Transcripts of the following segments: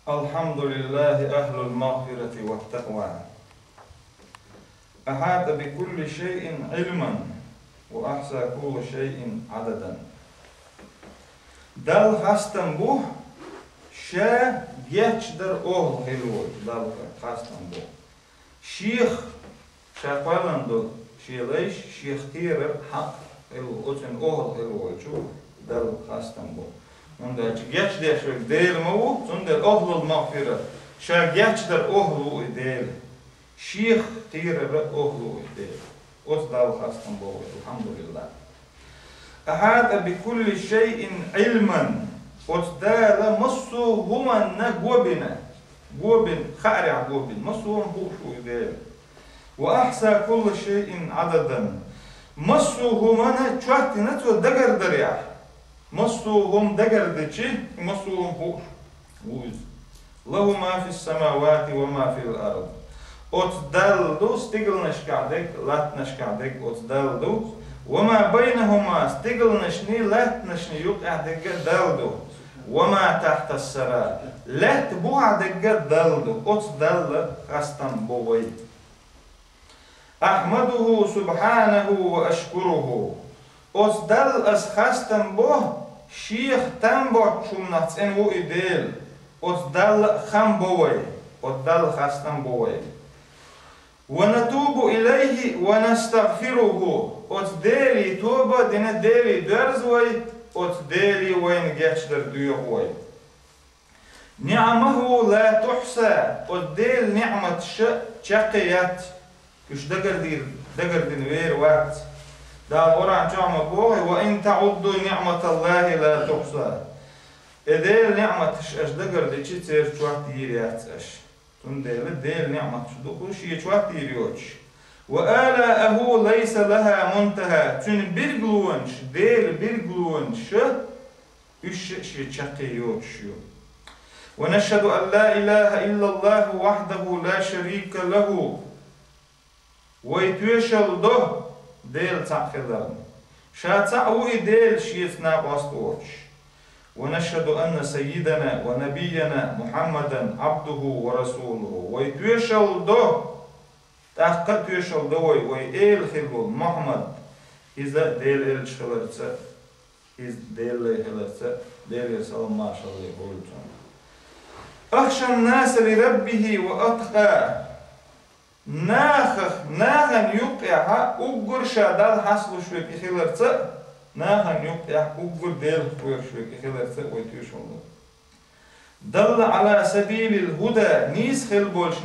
الحمد لله أهل المغفرة والتقوى أحاط بكل شيء علما وأحصى كل شيء عددا. دل خستن بو شا geçdir oğul helvoy dal خستن بو شيخ شاقالندو شيليش شيخ تيرر حق helvo oçen oğul helvoy çu dal خستن بو onda geç deşik değil mi o? Sonra oğlul mağfira. Şa geçdir oğlu değil. Şeyh tiyrer oğlu değil. Os dal hastan bu. Elhamdülillah. Ahata bi kulli şeyin ilman. Os dala masu human na gobina. Gobin khari'a gobin. Masu hum bu değil. Ve ahsa kulli şeyin adadan. Masu humana çahtina to dagardır ya. مصوهم دقردشي مصوهم فوز له ما في السماوات وما في الأرض أتدلدو استقلنش قعدك لاتنش قعدك أتدلدو وما بينهما استقلنشني لاتنشني يقعدك دلدو وما تحت السراء لات بوعدك دلدو أتدل خستن بوي أحمده سبحانه وأشكره أتدل أسخستن بوه شيخ تنبو شمنات إن هو إديل أتدل خم بوي أتدل خستن بوي ونتوب إليه ونستغفره أتدلي توبة دين دلي درزوي أتدلي وين جاشدر ديوغوي نعمه لا تحصى أتدل نعمة شقيات كش دقر دين وير وقت دا القرآن جامع بوه وإن تعدوا نعمة الله لا تحصى إديل نعمة أش دقر دي چي تير چوات ديريات أش ديل نعمة شدوكو شي چوات ديريوش وآلاءه ليس لها منتهى تن برغلونش ديل برغلونش üç şey çakıyor şu. ونشهد أن لا إله إلا الله وحده لا شريك له ويتوشل ده ديل تعقلان شاتعوه ديل شيثنا باستوش ونشهد أن سيدنا ونبينا محمدا عبده ورسوله ويتوشل ده تحقق توشل ده ويئل خلول محمد إذا ديل إل شخلرسة إذ ديل إلرسة ديل يسأل ما شاء الله يقول أخشى الناس لربه وأتقى ناخن يقع أقر شادال حصل شوك خلرسة ناخن يقع أقر ديل شوك خلرسة ويتوشل دل على سبيل الهدى نيس خلبولش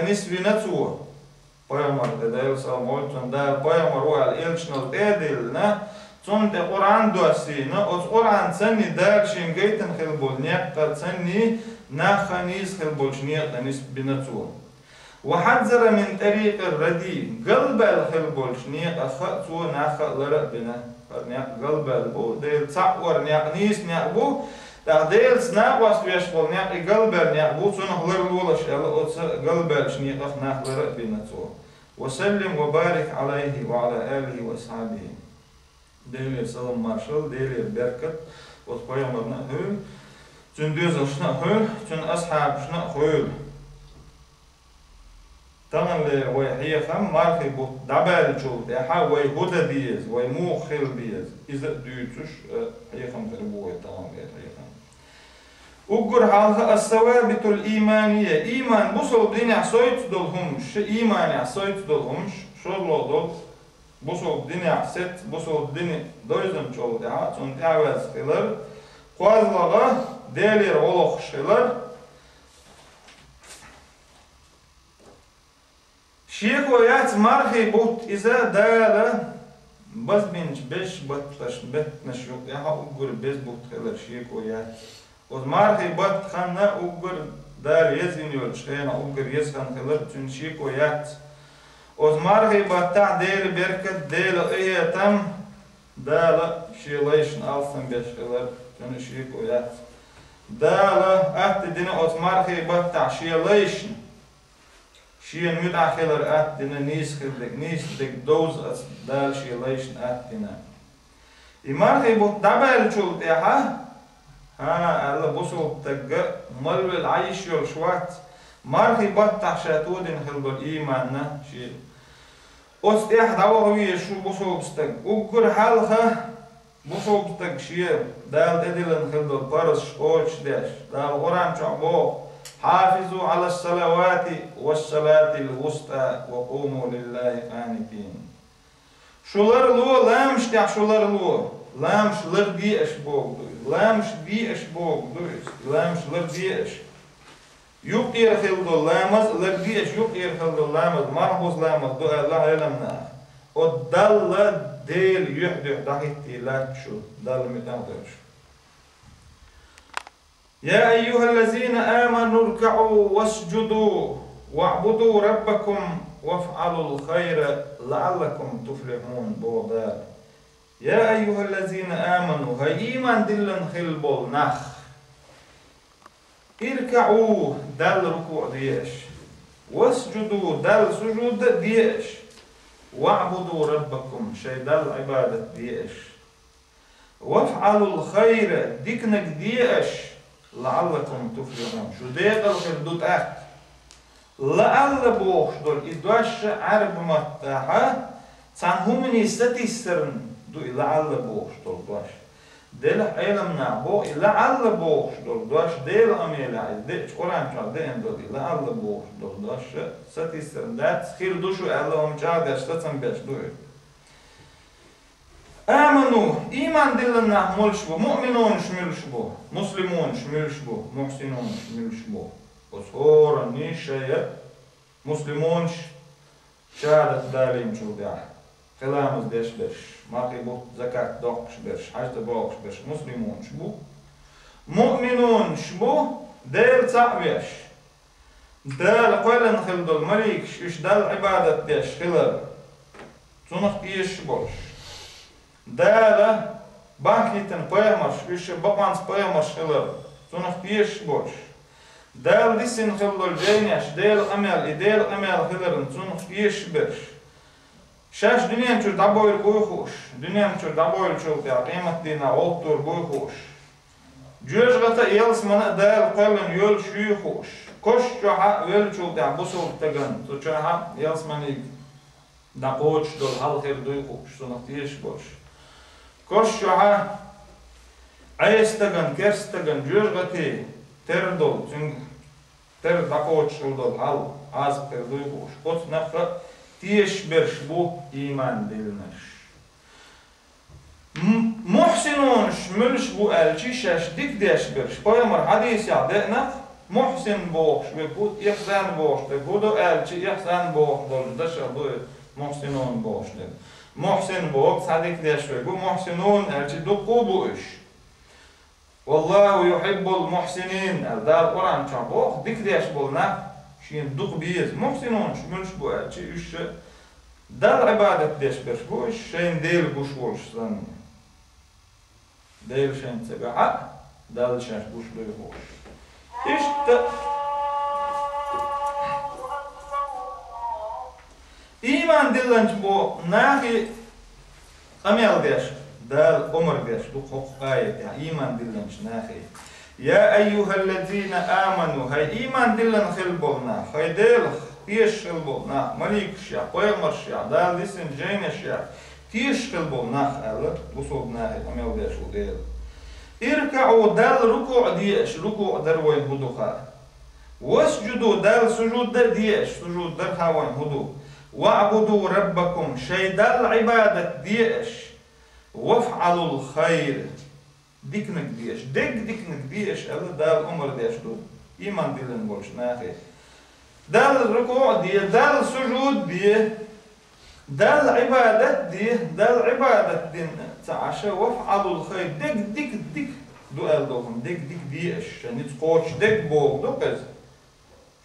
نيس بنتوه Pojamar dēļ savu molčanu dēļ pojamar royal ilčnal tēdēļ, Цон те Qur'an dosi, От Qur'an ценни дēļ šim geitan khilbol, Niekta ценни ناخنيس خلبولش نيقا نيس بنتوه. وحذر من طريق الردي قلب الخلبولش نيقا خطوه ناخا لرق بنا. نيق قلب البو ديل تعور نيق نيس نيق بو ديل سناقواس بيشغل نيق قلب نيق بو صنع لرلولش قلب الشنيقا ناخ لرق بنتوه. وسلم وبارك عليه وعلى آله وأصحابه. ديل سلام مارشال ديل بركت وطبيعنا هول تون دوزشنا هول تون أصحابشنا هول تمام لي وهي خم مارخي بو دبل شو ده وي هودا ديز وي مو خيل ديز إذا دوتش هي خم تربوه تمام هي خم أقر حالها الثوابت الإيمانية إيمان بوصل دنيا صوت دلهمش إيمان صوت دلهمش شو الله دل بوصل دنيا ست بوصل دنيا دوزن شو ده تون تعوز خلر قازلغة دلير ولخ خلر شيخ ويات مارخي بوت إذا دالا بس بينش بيش بطلش بتنش يوك يها أقر بيش بوت خلر شيخ ويات وز مارخي بط خانا أقر دال يزين يولش خينا أقر يزخان خلر تون شيخ ويات وز مارخي بطع ديل بركت ديل إيه تم دالا شيليشن ألفن بيش خلر تون شيخ ويات دالا أهت دينا وز مارخي بطع شيليشن شيء متأخر أتدنا نيس خلك نيس دك دوز دال شيء ليش أتدنا. إمارخي بوت دبل شو تها ها ألا بصوب تجا ملو العيش يلشوات مرخي بطح شاتودين خلدو الإيمان شيء أست إحد عوهوية شو بصوب استج أقر حالها بصوب استج شيء دال تدلن خلدو البرش أوش داش دال قرآن شعبو حافظوا على الصلوات والصلاة الوسطى وقوموا لله قانتين شولر لو لامش تاع شولر لو لامش لر دي اش بوك لامش دي اش بوك لامش لر دي اش يقير خلدو لامز لر دي اش يقير خلدو لامز مرحوز لامز دو الله علمنا ودل ديل يحدث دحيتي لا تشو دل متنقرش يا أيها الذين آمنوا اركعوا واسجدوا واعبدوا ربكم وافعلوا الخير لعلكم تفلحون بودار يا أيها الذين آمنوا هاي إيمان دلن خلبول نخ اركعوا دل ركوع ديش واسجدوا دل سجود ديش واعبدوا ربكم شي دل عبادة ديش وافعلوا الخير ديكنك ديش لعلكم تفلحون شو ديقل خردوت أخت لعل بوخ دول إدواش عرب متاحة تان همني ستيسترن دو لعل بوخ دول دواش دل علم نعبو لعل بوخ دول دواش دل أميلا ديش قرآن شعر دين دول لعل بوخ دول دواش ستيسترن دات خير دوشو ألهم جادش تتن بيش دوش آمنوا إيمان دلنا ملشبو مؤمنون شملشبو مسلمون شملشبو محسنون شملشبو وصورا نيشايا مسلمون شهادة دارين شو داع كلامز ديش بش ماقي بو زكاة دوقش بش حاجة بوقش بش مسلمون شبو مؤمنون شبو ديل تعبيش دال قولن خلدو المليك إش دال عبادة ديش خلال تنخ إيش بوش دالا بانكيتن بيمش إيش بقانس بيمش خلال تنخ إيش بوش دال ديسن خلو الجينيش ديل أمل خلال تنخ إيش بش شاش دنيا مشور دابويل بويخوش دنيا مشور دابويل شو تاع قيمة دينا أوتور بويخوش جوج غتا يلس من دال قلن يول شيخوش كوش جوها يول شو تاع بوسو تجن تو جوها يلس منيك دابوش دول هال خير دويخوش تنخ بوش كوش جوها عيس تجن كرس تجن جوج غتي تردول تنج تر دابوش دول هال عاز خير دويخوش كوش نفر تيش برش بو إيمان دلنش محسنون شملش بو ألشي شاش ديك ديش برش بايمر حديث يعدقنا محسن بوش بيكود إحسان بوش بيكودو ألشي إحسان بوش دول دشا بو محسنون بوش دل محسن بوش حديك ديش بيكو محسنون ألشي دقو بوش والله يحب المحسنين ده القرآن شعبوخ ديك ديش بولنا شين دوق بيز محسنون شملش بو ألشي إش دل عبادة ديش برش بو إش شين ديل بوش وش سن ديل شين تبعا دل شين بوش بو إش إيمان دلنش بو ناخي أميال ديش دل عمر ديش دوق آية إيمان دلنش ناخي يا أيها الذين آمنوا هاي إيمان دلن خلبولنا هاي ديل تيش خلبولنا مليك شيع قيمر شيع دال لسن جين شيع تيش خلبولنا ألا بصوبنا هاي أميو ديش وديل اركعوا دال ركوع ديش ركوع دروين هدوخا واسجدوا دال سجود ديش سجود در هاوين هدو واعبدوا ربكم شي دال عبادة ديش وافعلوا الخير ديكنك ديش ديكنك ديش ألا دال عمر ديش دو إيمان دلن بولش ناخي دال ركوع دي دال سجود دي دال عبادة دي دال عبادة دي تعشى وافعلوا الخير ديك دو دوهم ديك ديش شنيت قوش ديك بوغ دو قز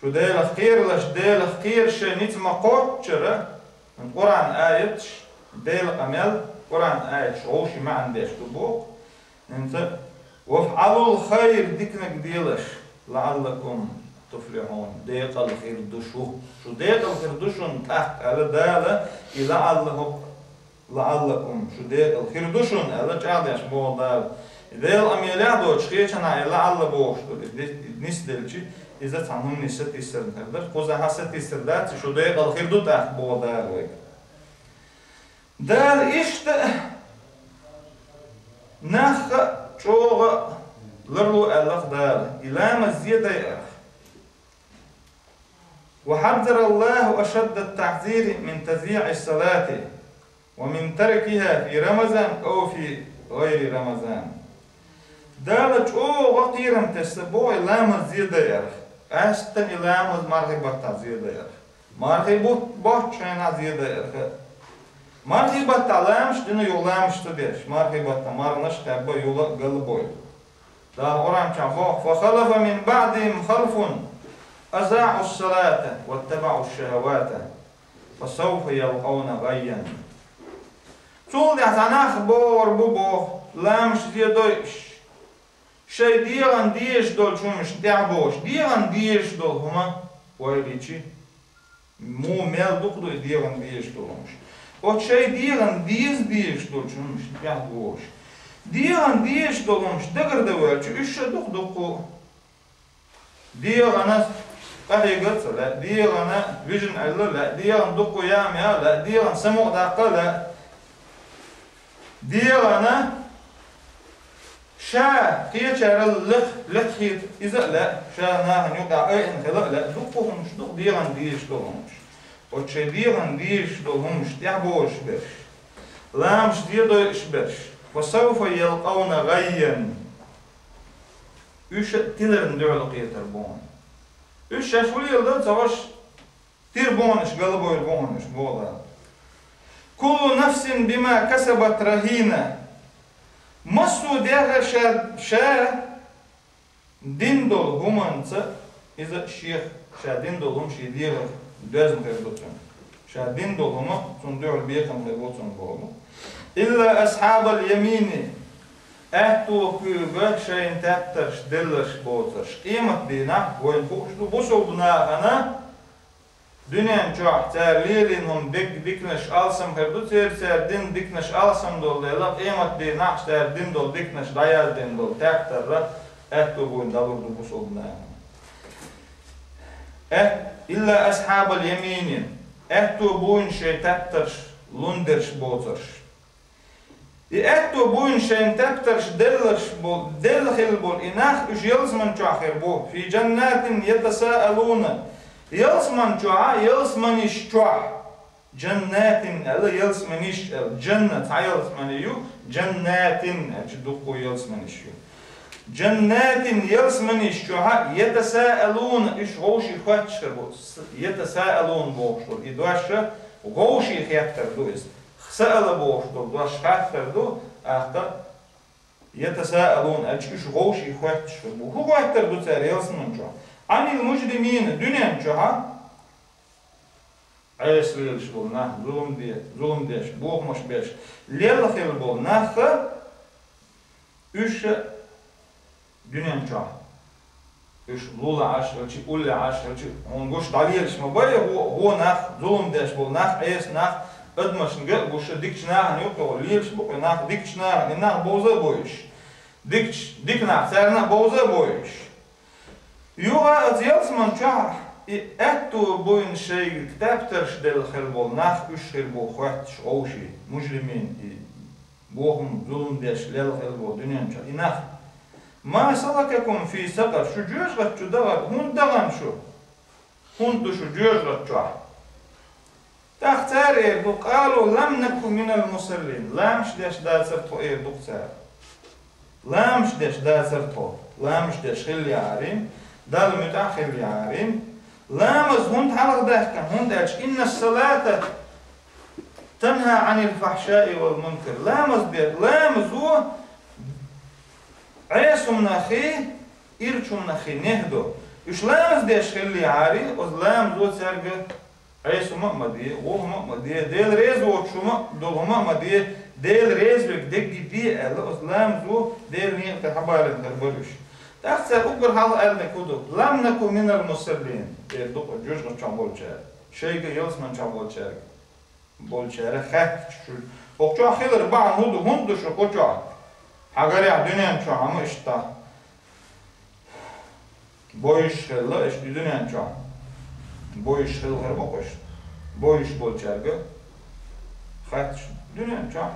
شو ديل خير لش ديل خير شنيت مقوش شرا القرآن آية ديل قمل قرآن آية شعوشي ما عنديش تبوغ انت وافعلوا الخير ديكنك ديلش لعلكم تفلحون ديق الخير دشو شو ديق الخير دشون تحت على دالة لعلكم شو ديق الخير دشون على جعل يشبه دال ديل أميلة دوش خيشنا إلا على بوش نس دلشي إذا تانهم نسة تيسر نقدر خوزا هسه تيسر دات شو ده قال خير دو تاخ بودا ويك دال إشت نخ شوغ لرلو ألف دال إلى مزيد يأخ وحذر الله أشد التحذير من تضييع الصلاة ومن تركها في رمضان أو في غير رمضان دالت أو غقيرم تسبو إلى مزيد يأخ أستن إلى مز مرغبة زيد يأخ مرغبة بات شينا زيد يأخ مرغبة لامش دينو يولامش تديش مرغبة مرنش كبا يولا قلبوي دال أورام شعبوه فخلف من بعدهم خلف أزاعوا الصلاة واتبعوا الشهوات فسوف يلقون غيا تول دي عزاناخ بور بو لامش زيدوش شي ديغان ديش دول شومش دعبوش ديغان ديش دول هما ويليشي مو ميل دوخدو ديغان ديش دولمش От шей диган диш долчумш дягош. Диган диш долмш дагырдавалчу үшшө дух дигана قهيقت لا ديغنا فيجن الله لا ديغن دقو يامي لا ديغن سمو داقة لا ديغنا شا قيتشار لخ خيط إذا لا شا ناهن يقع أين خلاء لا دقو همش دق ديغن ديش دو همش وچه ديغن ديش دو همش تحبوش برش لامش ديدوش برش وسوف يلقون غيا üç tilerin döğlü qiytar boğun. 3 yaşlı yılda savaş tir boğunuş, galı boyur boğunuş boğda. Kullu nefsin bima kasabat rahina. Masu deha şa din dol humanca iza şeyh şa din dolum şey diye dözüm kırdıtın. Şa din dolumu sun döğlü bir yakın kırdıtın boğdu. İlla ashabal yemini Ehtu kübe şeyin tepters dillers boters. Iemand die nacht woont goed bossel nagana. Dünen çok terlilin hum diknes alsam herdut din diknes alsam dol delap. Iemand die nacht din dol diknes dayal din dol tepter. Ehtu woont dalur bossel nagana. İlla ashabal yeminin. Ehtu woont şey tepters lunders boters. Ehtu boin şeyin tepters delhil bol inach üç yılsman çahir bu fi cennetin yetasaaluna yılsman çah yılsman iş çah cennetin ele yılsman iş cennet yılsman yu cennetin ecduku yılsman iş yu cennetin yılsman iş çah yetasaaluna iş goşi xatşır bu yetasaalun boştur idvaşa goşi xattar duist سأل بوشدو دوش خاطردو أخطر يتساءلون أجيش غوش إخواتش هو خاطردو تاريخ من جوا عن المجرمين دنيا جوا عيس ليلش بولنا ظلم ديش بوغ مش بيش ليل خيل بولنا خ إيش دنيا جوا إيش لولا عشر شيء أول عشر شيء ونقول تعليلش ما بيه هو نخ ظلم ديش بولنا عيس نخ Ödmüşün gel bu şu dikçnağın yok o liyeş bu nak dikçnağın nak boza boyuş. Diknak serna boza boyuş. Yuva azyalsman çah ettu boyun şey kitaptır del xelbol nak üç xelbol xat şoşi mujrimin boğum zulüm deşlel xelbol dünyan çah inak. Ma salakakum fi saqar şu cüzgat çudavar hundagan şu. Hundu şu cüzgat çah. تختار إيردو قالوا لم نكن من المصلين لامش داش دازرتو إيردو اختار لامش داش دازرتو لامش داش خلي عارين دال متأخر عارين لامز هند حلق دهكا هند أج إن الصلاة تنهى عن الفحشاء والمنكر لامز بيت لامز هو عيسو مناخي إرشو مناخي نهدو إش لامز داش خلي عارين وز لامز هو تسارق عيسو مأمدية وهو مأمدية ديل ريز وشوما دول مأمدية ديل ريز بك دقي بيه الإسلام زو ديل نيل كحبالة البرش تأخذ أكبر حال قال كودو لم نكن من المصلين دوق جوجنا شام بولشار شيء يلس من شام بولشار خات شو وقتها خير بعض هندو شو قطع حاجر يا دنيا شو عم إشتا boyuş xilla iş düdünen çam. Boyuş xillar boş. Boyuş bol çargı. Xat dünen çam.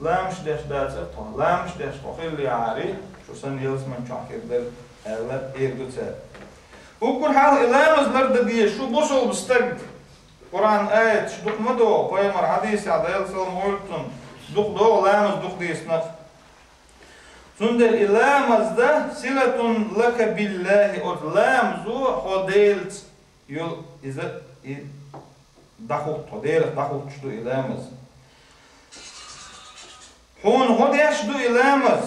Lamış deş dağıtsa ta. Lamış deş xilli yari. Şu sen yılsman çakirler. Evler ergütse. Ukul hal ilamızlar diye şu bosol bistag. Kur'an ayet şu dokmadı. Peygamber hadisi adayal sallam oltun. Dokdo lamız dok diyesnak. Sundel ilamazda silatun laka billahi od lamzu hodelt yol iza dakhut hodelt dakhut shdu ilamaz hon hodash shdu ilamaz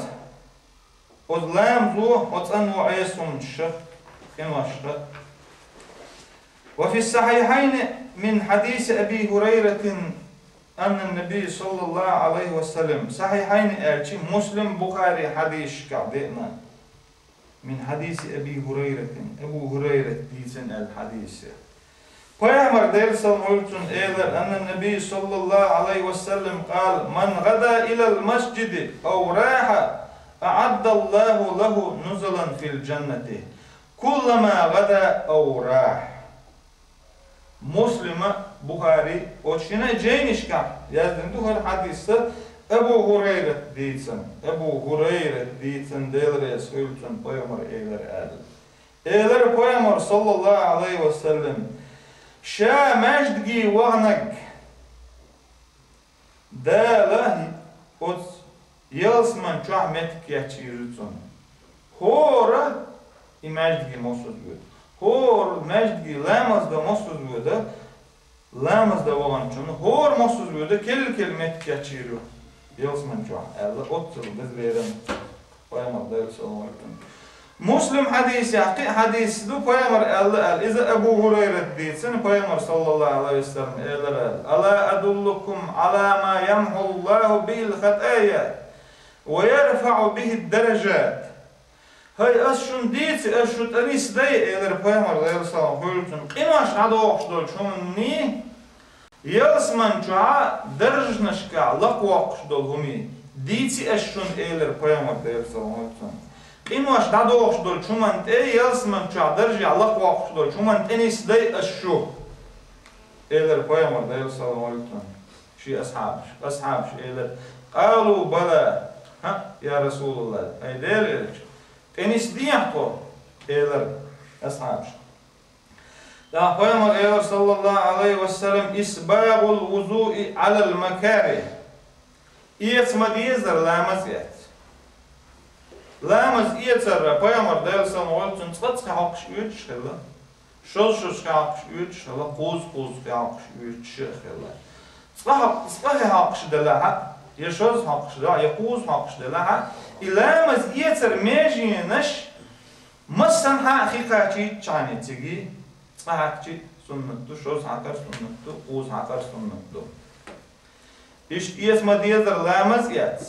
od lamzu hotan wa aysum shakh kama shakh wa fi as-sahihayn min hadith abi hurairah أن النبي صلى الله عليه وسلم صحيحين أرشي مسلم بخاري حديث كعبنا من حديث أبي هريرة أبو هريرة ديسن الحديث فيامر ديرسل مولتون إيلر أن النبي صلى الله عليه وسلم قال من غدا إلى المسجد أو راح أعد الله له نزلا في الجنة كلما غدا أو راح مسلم Bukhari oçine ceynişkan yazdığında her hadiste Ebu Hureyre diysen Ebu Hureyre diysen değerli söylüyorsun Peygamber eyler Peygamber sallallahu aleyhi ve sellem şa mejdgi vahnak dâlah ot yalsman çahmet geçirirsin hora imejdgi mosuz göd hor mejdgi lamazda mosuz göd Lamazda olan için hor mosuz böyle kel met geçiriyor. Yalsman şu Allah otur biz verelim. Peygamber sallallahu aleyhi ve sellem. Muslim hadisi du Peygamber Allah iza Ebu Hureyre diysin Peygamber sallallahu aleyhi ve sellem eyler ala adullukum ala ma yamhu Allahu bil hataya ve yerfa'u bihi derecat. Hay aşun diyse aşut anis day eyler Peygamber sallallahu aleyhi ve sellem. İmaş hada oxdol şunni Yalsman çuğa derjnashka laqwaq dol humi diyse aşun eyler Peygamber sallallahu aleyhi ve sellem. İmaş hada oxdol çuman yalsman çuğa derja laqwaq dol çuman anis day aşu eyler Peygamber sallallahu aleyhi ve sellem. Şi ashab eyler qalu bala ha ya Resulullah ay der Enis diyahto eyler ashab. Ya Peygamber sallallahu aleyhi ve sellem isbagul vuzu'i alal makarih. İyetma diyezer lamaz yet. Lamaz iyeter Peygamber sallallahu aleyhi ve sellem tsatska haqş üç şella. Şol haqş üç şella qoz haqş üç şella. Tsqa haqş delaha يشوز حقش ده يقوز حقش ده لها إلا مزيتر ماجينش مصنع حقيقة چاني تيجي صحكي سنتو شوز حقر سنتو قوز حقر سنتو إيش اسم ديزر لا مزيت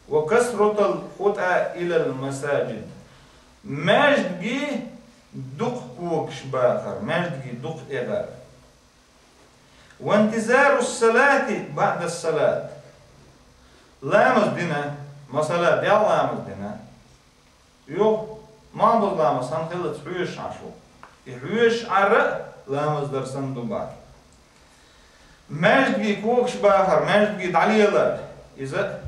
وكسرة الخطأ إلى المساجد ماجدي دق كوكش باخر ماجدي دق إغار وانتظار الصلاة بعد الصلاة لامز دينا مثلا ديال لامز دينا يو ما نقول لامز هنخلط حوش عشو حوش عرق لامز درسن دوبار ماجد بي كوكش باخر ماجد بي دعليلر إذا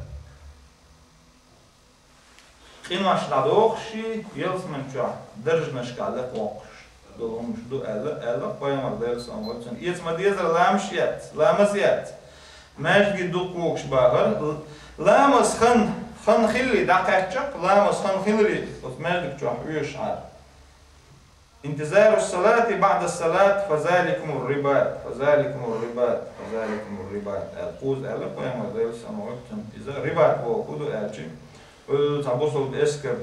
قينواش دادوخشي يلس من شو درج نشكالك وقش دولهمش دو ألا قيمر درسن وقشن يتما ديزر لامشيات لامزيات ماجد بي دو كوكش باخر لامز خن خلي دقاتشق لامز خن خلي وتمالك شو حوش عار انتظار الصلاة بعد الصلاة فذلكم الرباط القوز ألا قيمة ديال سماواتهم إذا رباط هو كودو ألشي تبصل بإسكر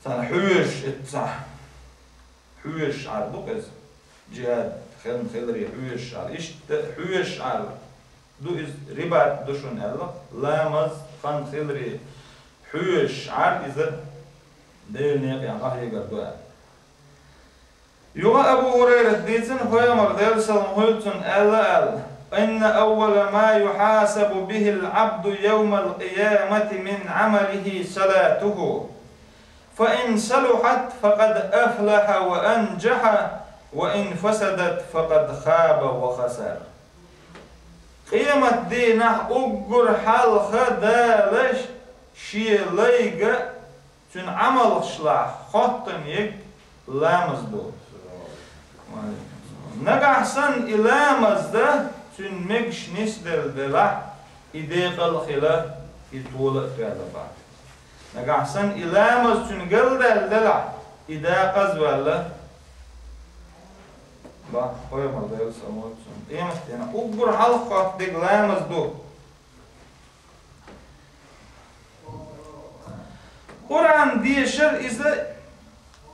تان حوش إتصح حوش عار بقز جهاد خلري حوش عار إيش حوش عار دو إز رباط دوشون ألا لامز خن خلري حوش عار إذا ديل نيق يعني راح يقردوها يوغا أبو هريرة ديتن هويمر ديال سلام هولتن ألا إن أول ما يحاسب به العبد يوم القيامة من عمله صلاته فإن صلحت فقد أفلح وأنجح وإن فسدت فقد خاب وخسر. قيمة دينه أجر حلقة دالش شيليغ تن عمل شلاح خطن يك لامز دو نقحسن إلامز ده تن مكش نسدل دلع إديق الخلا يطول فعلا نقحسن إلامز تن قلدل دلع إداقز ولا با هوي مردل سموت قيمتنا أكبر حلقة دقلامز دو قرآن ديشر إذا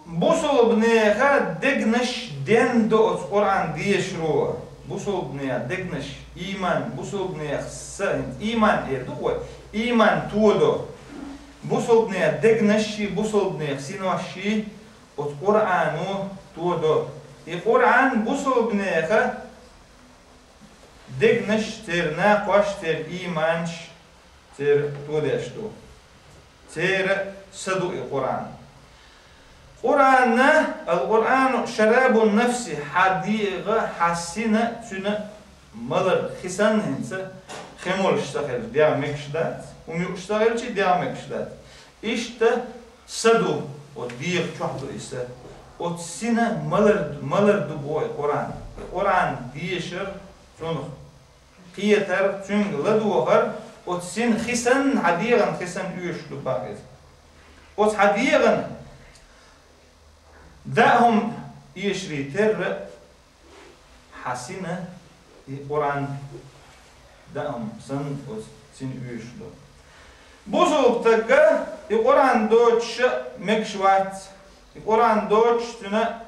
بوصل بنيخا دقنش دين دوت قرآن ديشرو بوصل بنيخا دقنش إيمان بوصل بنيخ سهن إيمان إردوه إيمان تودو بوصل بنيخ دقنش بوصل بنيخ سينوشي وقرآنو تودو القرآن بوصل بنيخا دقنش تير ناقوش تير إيمانش تير تودشتو تير صدق القرآن القرآن شراب النفس حديقة حسنة سنة ملر خسن هنسا خمول اشتغل ديامك شدات ومي اشتغل شي ديامك شدات اشتا صدق وديق شحضو إسا وتسنة ملر دبوي القرآن ديشر شنو قيتر شنو لدوغر وتسن خسن حديقا خسن يوش دباقز وتحديقا داهم يشري تر حسنة القرآن داهم سن وسن يوش دو بوزو بتقى القرآن دوتش مكشوات القرآن دوتش تنا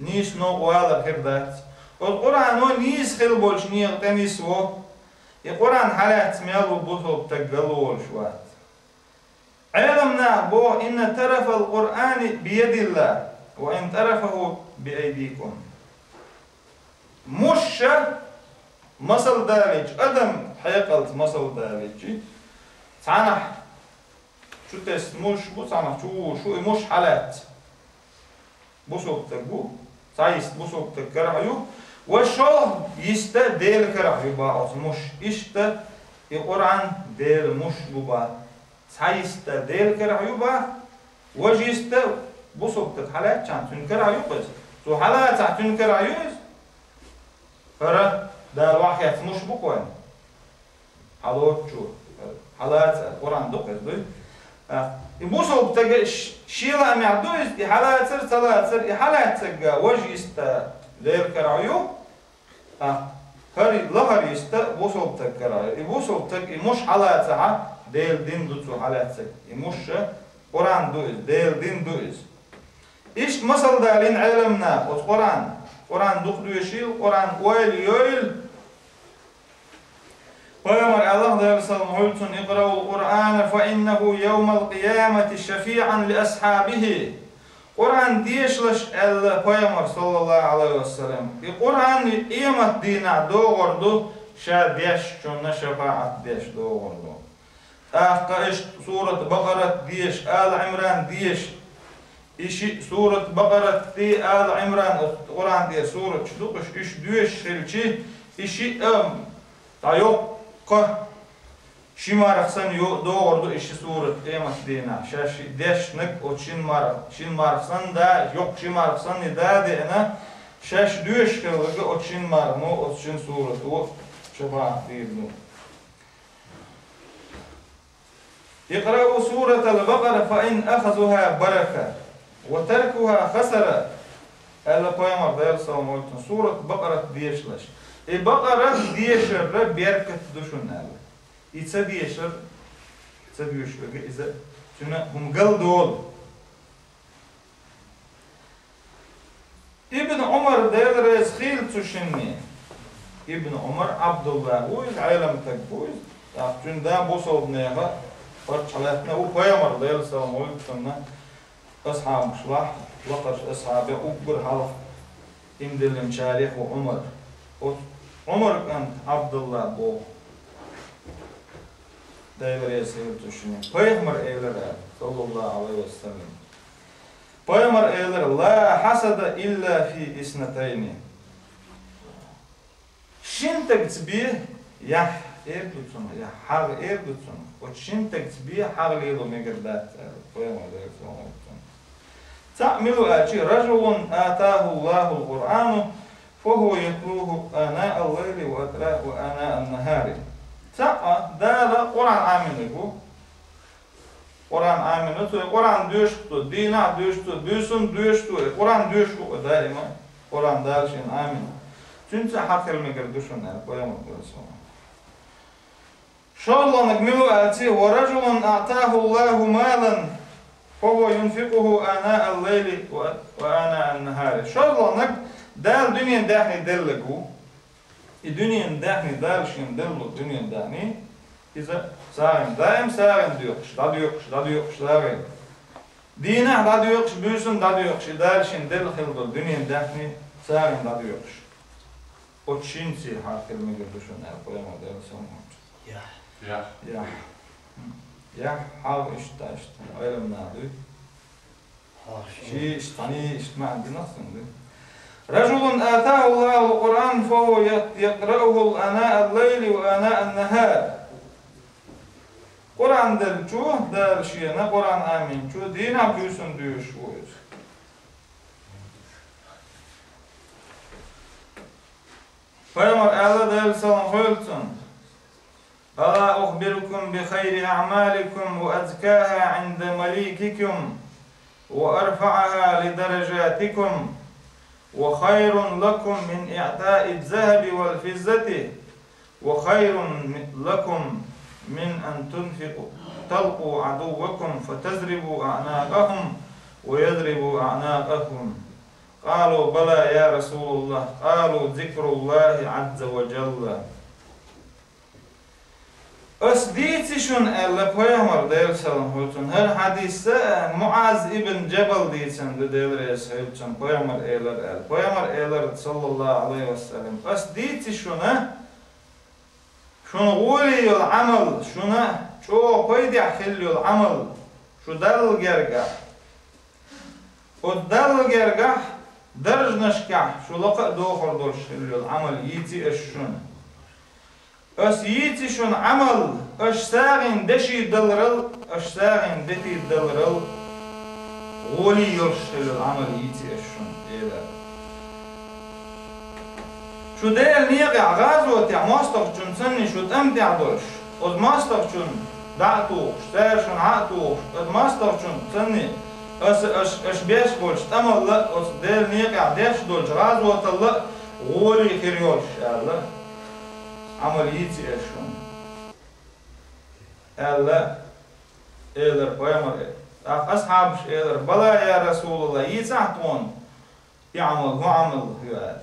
نيس نو قوالا كردات والقرآن هو نيس خيل بولش نيس و القرآن حالات ميالو بوزو بتقلول شوات علمنا بو إن ترف القرآن بيد الله وإن ترفه بأيديكم مش مصل دالج أدم حيقلت مصل دالج تعنح شو تست مش بو تعنح شو مش حالات بوسو بتقو سايس بوسو بتقرأيو وشو يستا ديل كرأيو باعوس مش إشتا القرآن ديل مش ببا سايستا ديل كرأيو با وجيستا بوسو بتقحالات چان تنكرأيو بس تو حالات تنكرأيو فرا دال واحد مش بكوين حالات شو حالات القرآن دوقز دوي يبوسو بتقى شيلا أم يعدوز حالات سر ثلاث سر حالات تقى وجيستا ديل كرأيو هري لهر يستا بوسو بتقرأيو يبوسو بتقى مش حالات ساعة ديل دين دوتسو حالات سك يمش قرآن دوز ديل دين دوز إيش مثل دالين علمنا قرآن دخلو يشيل قرآن قويل يويل ويمر الله دير سلمهولتون اقرأوا القرآن فإنه يوم القيامة شفيعا لأصحابه قرآن ديشلش ويمر صلى الله عليه وسلم القرآن قيمة دينا دو غردو شا ديش چون شفاعة ديش دو غردو إيش سورة بقرة ديش آل عمران ديش إيش سورة بقرة دي آل عمران القرآن دي سورة شدوقش إيش دوش خلشي إيش تايوق شمارخسن يو دوغردو إيش سورة قيمة دينا شاش ديش نك أو شمارخسن دا يوق شمارخسن دا دي أنا شاش دوش خلق أو شمارمو أو سورة أو شفاعة دينو اقرأوا سورة البقرة فإن أخذها بركة وتركها خسرة ألا قيمة دير سلامولتون سورة بقرة ديشلش البقرة ديشر بيركة دوشون ألا إتسا ديشر إذا هم قل دول ابن عمر دير رزخيل تشني ابن عمر عبد الله ويز عالم تكبويز تون دا بوصل بنيها فرشلاتنا وقيمر دير سلامولتون أصحاب شلاح وقش أصحابه أكبر حلف إمدلن شاريح وعمر Umar ibn Abdullah bu devre sevtuşunu. Peygamber eyler sallallahu aleyhi ve sellem. Peygamber eyler la hasada illa fi isnatayni. Şintek bi ya erbutsun ya hal erbutsun. O şintek bi hal yelo megerdat. Peygamber sallallahu aleyhi ve sellem. Ta'milu achi rajulun atahu Allahul Kur'anu فهو يتلوه آناء الليل وآناء النهار. Dağla Kur'an aminiku. Kur'an aminiku. Kur'an düştü, dina düştü, büsün düştü. Kur'an düştü daima. Kur'an dağışın amin. Çünkü hakir mekir düşünler. Koyamam burası. Şallah nekmilu ati. وَرَجُلٌ أَعْتَاهُ اللّٰهُ مَالًا فهو ينفقه آناء الليل وآناء النهار. Şallah dal dünyanın dahni delligu, dünyanın dahni dalşın dellu dünyanın dahni, iza sağın daim sağın diyormuş, da diyormuş, sağın. Dinah da diyormuş, büyüsün da diyormuş, dalşın del hilbul dünyanın dahni sağın da diyormuş. O çinsi hakir mekir düşünler, koyamadı el sonra. Ya, hal işte, öyle mi nadı? Şey iştani iştmağın dinasın diyor. رجل آتاه الله القرآن فهو يقرأه آناء الليل وآناء النهار. Kur'an del çoğu der şeyine Kur'an amin çoğu dina büyüsün diyor şu. Peygamber Allah der selam koyulsun. Ala ukhbirukum bi khayri a'malikum ve azkaha 'inda malikikum ve arfa'aha li derecatikum. وخير لكم من إعطاء الذهب والفضة وخير لكم من أن تلقوا عدوكم فتضربوا أعناقهم ويضربوا أعناقكم. قالوا بلى يا رسول الله. قالوا ذكر الله عز وجل. Ösdiyeti şun elle Peygamber deyil selam olsun. Her hadiste Muaz ibn Cebel diysen de deyil reisayılçın. Peygamber eyler el. Peygamber eyler sallallahu aleyhi ve sellem. Ösdiyeti şuna guliyul amal. Şuna çoğu payda hilliyul amal. Şu dal gergah. O dal gergah darjnashkah. Şu laqa doğur doş hilliyul amal. Yiti eşşun. Ös yiti şun amal, öşsağın deşi dalırıl, öşsağın deti dalırıl, goli yorşilul amal yiti eşşun eyler. Şu değil niye gazot ya mastaqçun sanni şu temti'a dorş, oz mastaqçun da'tuq, ştâşun a'tuq, oz mastaqçun sanni öş beş bolş, tamalla oz değil niye deş dolş, gazot Allah goli kiriyorş Allah. Amaliyeti eşun. Allah eyler Peygamber ashab eyler bala ya Resulullah yisahtun ya'mal hu amal huad.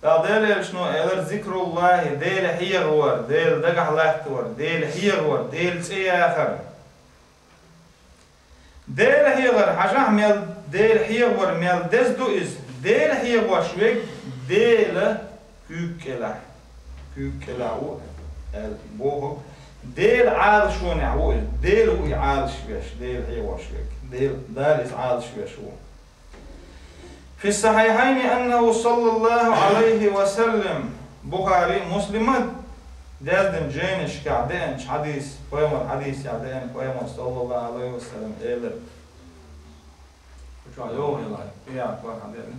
Da deyler şunu eyler zikrullah deyl hiyar var deyl dagahlat var deyl hiyar var deyl siyahar. Deyl hiyar hajah mel deyl hiyar var mel desdu iz deyl hiyar var şvek deyl kükela. كلاو البوه ديل عاد شو نعوي ديل هو عاد شويش ديل هي وشويك ديل دالس عاد شويش هو في الصحيحين أنه صلى الله عليه وسلم بخاري مسلمات دازدن جينش كعدين حديث قيمة حديث كعدين قيمة صلى الله عليه وسلم إيلر وشو يوم يلا يا أكبر حدين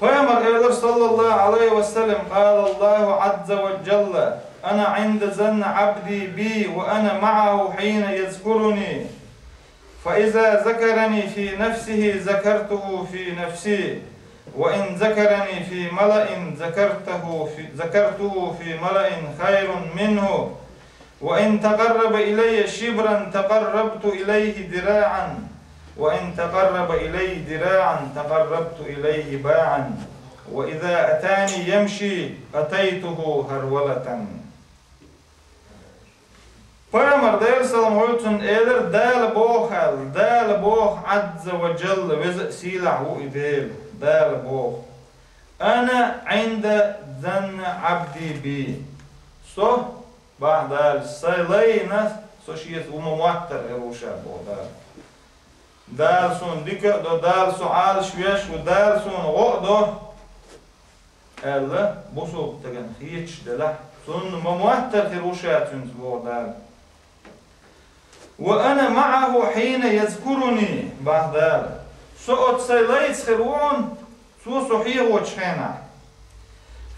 Peygamber sallallahu aleyhi ve sellem Allahu azze ve celle ana inde zanne abdi bi ve ana ma'ahu hine yezkuruni فإذا ذكرني في نفسه ذكرته في نفسي وإن ذكرني في ملأ ذكرته في ملأ خير منه وإن تقرب إلي شبرا تقربت إليه ذراعا وإن تقرب إلي ذراعا تقربت إليه باعا وإذا أتاني يمشي أتيته هرولة. Peygamber sallallahu aleyhi ve sellem eyler dal boh عز وجل وزء سيلعه إديل دال بوخ أنا عند ظن عبدي بي سو بعد دال سيلينا سو شيء وموتر إروشا بو دال سون ديكا دو دال سو عال شويش ودال سون غقدو ألا بوسو تغن خيتش دلح سون مموتر إروشا تنزبو دال وأنا معه حين يذكرني بعد ذلك سؤت سيليت خيرون سو صحيح وشحنا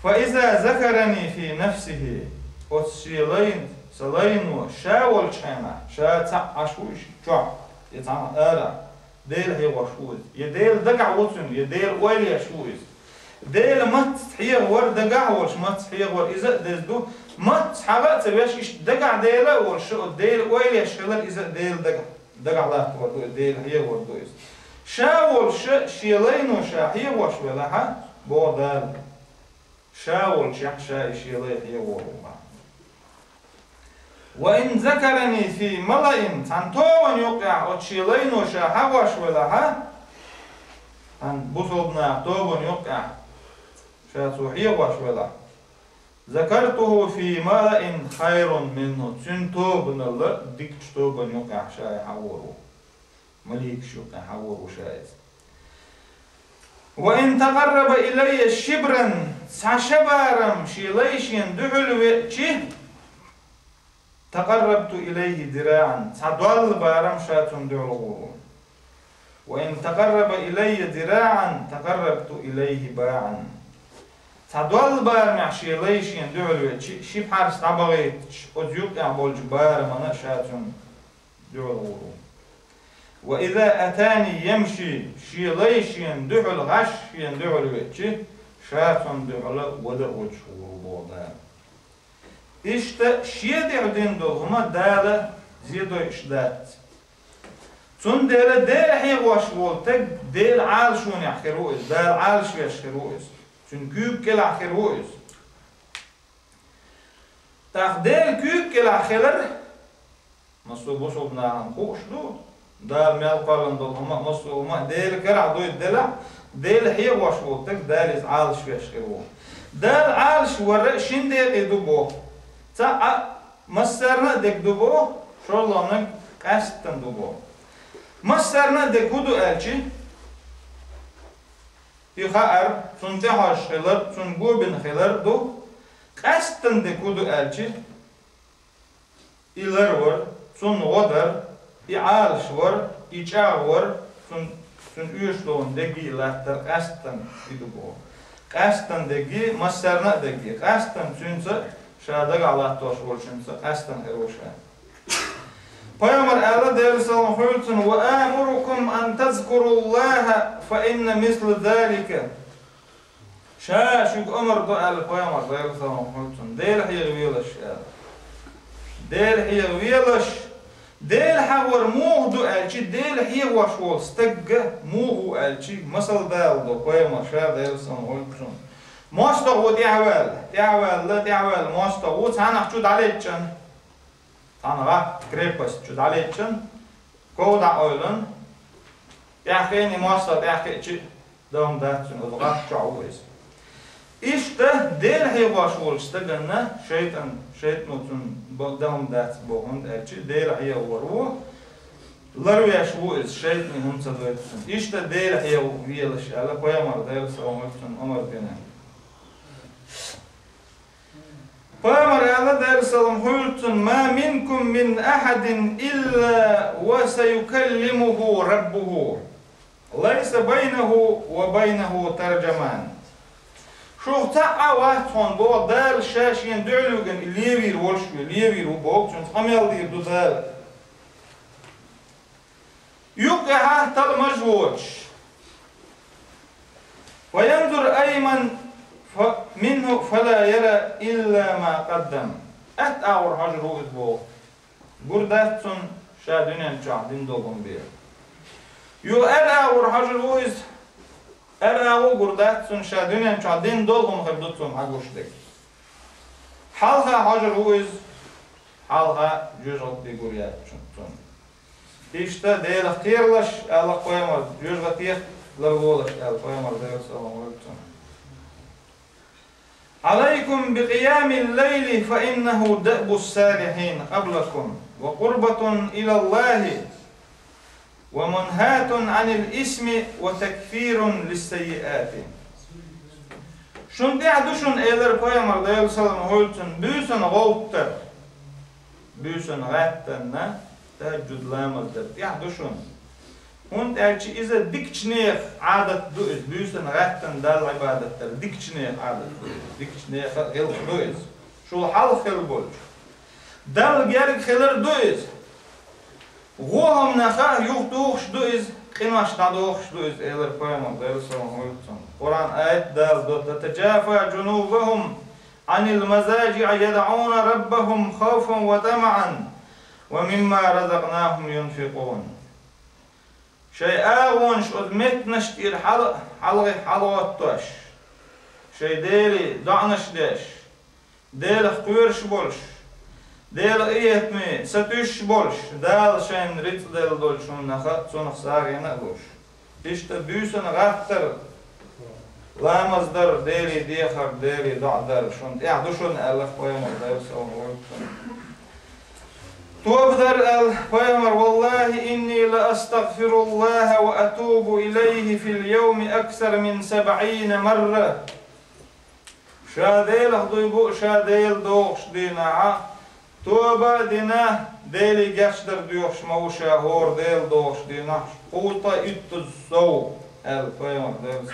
فإذا ذكرني في نفسه أتسيلين سلين شاول شحنا شا تعشوش شع يتعمل أرى ديل هي وشوز يديل دقع وطن يديل ويلي شوز ديل ما تحيغ ور دقع وش ما تحيغ ور إذا دزدو ما تحبط تبيش إيش دقع ديله والشو ديل ويلي شغلر إذا ديل دقع لا تودو ديل هي وردو إز شاول شيلين وشا هي وش ولا بودال شاول شا شيلين هي وردو وإن ذكرني في ملأ تنتوان يقع وشيلين وشا هوش ولا أن بصدنا توبن يقع شا صحيح وش ولا ذكرته في ملأ خير منه تنتوبن الله ديك توبن يقع شاي حورو مليك شوقع حورو شايز وإن تقرب إلي شبرا سعشبارم شيليشين دعلو چه تقربت إليه ذراعا سعدول بارم شاتون دعلو وإن تقرب إلي ذراعا تقربت إليه باعا تدول بار معشي ليش يندعو شي بحارس طبغيت أديوك أعبول جبار من شاتون دعو وإذا أتاني يمشي شي ليش يندعو الغش يندعو شاتون دعو ودا وجهه بوضا إشتا شي دعدين دول هما دالة زيدو إشدات تون دالة دال حيغ واشغولتك دال عال شون يحكروئز دال عال شو يشكروئز تون كوب كلا خيروئز تاخدال كوب كلا خيلر مصو بوصو بناهم خوش دو دال ميال قرن دول هما مصو هما دال كرع دو الدلع دال حيغ واشغولتك دال عال شو يشكروئز دال عال شو ورق شين دال إدوبو تا مصرنا دك دوبو شو الله منك قاستن دوبو مصرنا دكودو ألشي يخار سون تهاش خيلر سون جوبن خيلر دو قاستن دكودو ألشي إلر ور سون غدر إعال شور إيجار ور سون يشلون دقي لاتر قاستن يدوبو قاستن دقي مصرنا دقي قاستن سونسا شادق على توش ورشنسا قاستن هروشا Peygamber Allah değerli sallallahu aleyhi ve sellem وآمركم أن تذكروا الله فإن مثل ذلك شاشك أمر دعاء البيامر değerli sallallahu aleyhi ve sellem ديل حي غويلش ديل حي غويلش ديل حور موه دعاء ديل حي وشول استق موه ألشي مثل دال دو بيامر شا değerli sallallahu aleyhi ve sellem ماستغو دعوال لا دعوال ماستغو تانا حجود عليك أنا كريبس شو داليتشن كودا أولن يحكيني ماستر يحكي شيء دوم داتشن وضغط شعوز إشته ديل هي واشول استجنا شيطان دوم دات بوهند أشي ديل هي ورو لرو يشوز شيطان هم تدويتشن إشته ديل هي ويلش على بيامر ديل سوامتشن أمر بينه فأمر الله دار السلام قلتن ما منكم من أحد إلا وسيكلمه ربه ليس بينه وبينه ترجمان شو تعواتون بو دال شاشين دعلوغن ليوير ولشو ليوير وبوك شون تقميل دير دو دال يقع تل مجوج وينظر أيمن منه فلا يرى إلا ما قدم أور هجرو إذبو قرداتون شادنين شاهدين دوغن بير يو أور هجرو إذ أو قرداتون شادنين شاهدين دوغن خبدتون حقوش دك حالها هجرو إذ حالها جوجل دي قريات شنطون işte değil kıyırlaş Allah koyamaz. Yüzde tiyaklar olaş Allah koyamaz. عليكم بقيام الليل فإنه دأب الصالحين قبلكم وقربة إلى الله ومنهاة عن الإثم وتكفير للسيئات. Şun diye düşün eyler Peygamber deyil sallam hoytun büyüsün gavuttar. Büyüsün gayettenle teheccüdlemezdir. Ya düşün. Und elçi ize dikçneyek adet duiz. Büyüsün gayetten dal ibadetler. Dikçneyek adet duiz. Dikçneyek hilk duiz. Şul halk hil bol. Dal gerik hilir duiz. Goham neha yuh duğuş duiz. Qinaş naduğuş duiz eyler Peygamber deyil sallam hoytun. Kur'an ayet dal تتجافى جنوبهم عن المزاجع يدعون ربهم خوفا وطمعا ومما رزقناهم ينفقون. Şey ağonş odmetneş ir halgatoş. Şey deli danış deş. Deli qürş bolş. Deli iyetmi satüş bolş. Dal şeyin rit del dolşun naha sonuq sağına bolş. İşte büyüsün gattır. Lamazdır deli diyar deli da'dar şun. Ya düşün Allah koyamaz deyirsən. توبدر البيامر والله إني لأستغفر الله وأتوب إليه في اليوم أكثر من 70 مرة. شاديل خضيبو شاديل دوغش دينا توبة دينا ديلي جاشدر ديوش موشا هور ديل دوغش دينا قوطة اتزو البيامر ديل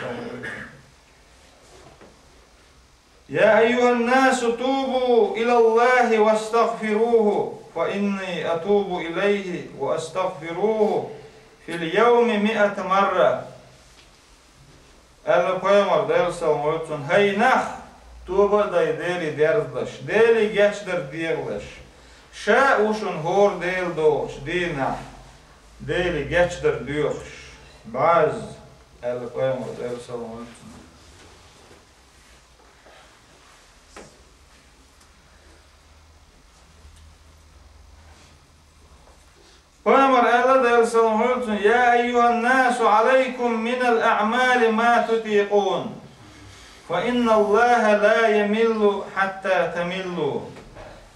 يا أيها الناس توبوا إلى الله واستغفروه فإني أتوب إليه وأستغفروه في اليوم 100 مرة. البيامر dersen olsun heynah توبة ديلي derzlaş deli geçdir diyerlaş şa uşun hor del doğuş dina deli geçdir diyorş baz البيامر dersen olsun. Peygamber Allah dersallallahu aleyhi ve sellem ya eyyuhan nasu aleykum minel a'mali ma tutiqun fe innallaha la yemillu hatta temillu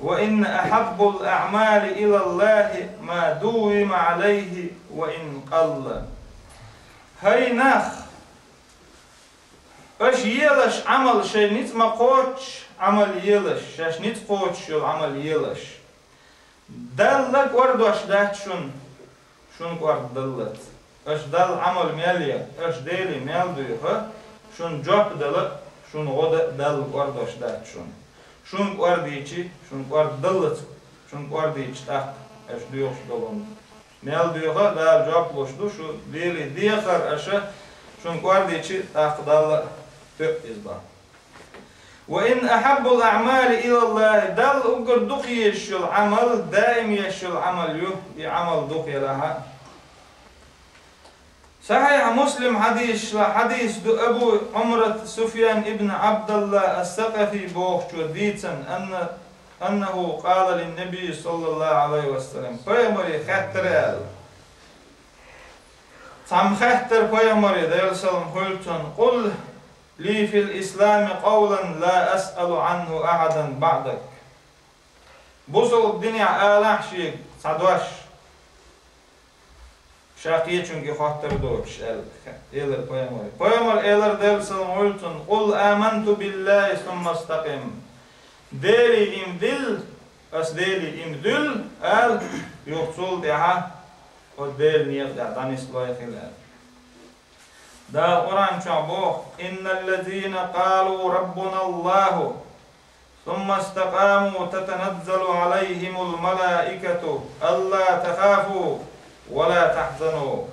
ve inne ahabbul a'mali ilallahi ma duwima aleyhi ve in qalla. Heynah öş yelaş amal şey nit ma qoç amal yelaş şaş nit qoç yol amal yelaş. Dallat wardosh dat shun quard dallat ash dal amal meliya ash deli meldu ha shun job dalat shun goda dal wardosh dat shun quardichi shun quard dallat shun quardich ta ash diyosh dolon meldu ha dal job loshdu shu deli diyakhar asha shun quardichi ta dal tök izba. وإن أحب الأعمال إلى الله دل أقر دقي يشل عمل دائم يشل عمل يعمل دقي لها. صحيح مسلم حديث دو أبو عمرة سفيان ابن عبد الله الثقفي بوخ ديتن أنه قال للنبي صلى الله عليه وسلم فيمري خطر تم خطر فيمري ديال سلام قلتن قل لي في الإسلام قولا لا أسأل عنه أحدا بعدك. بوصل الدنيا آلح شيء صدوش شاقية çünkü خاطر دوش إيلر بيامر إيلر ديل سلام قلتن قل آمنت بالله ثم استقم ديلي إمدل أس ديلي إمدل يحصل دعا وديل نيق دعا نسلوه خلال دا قرآن شعبوه إن الذين قالوا ربنا الله ثم استقاموا تتنزل عليهم الملائكة ألا تخافوا ولا تحزنوا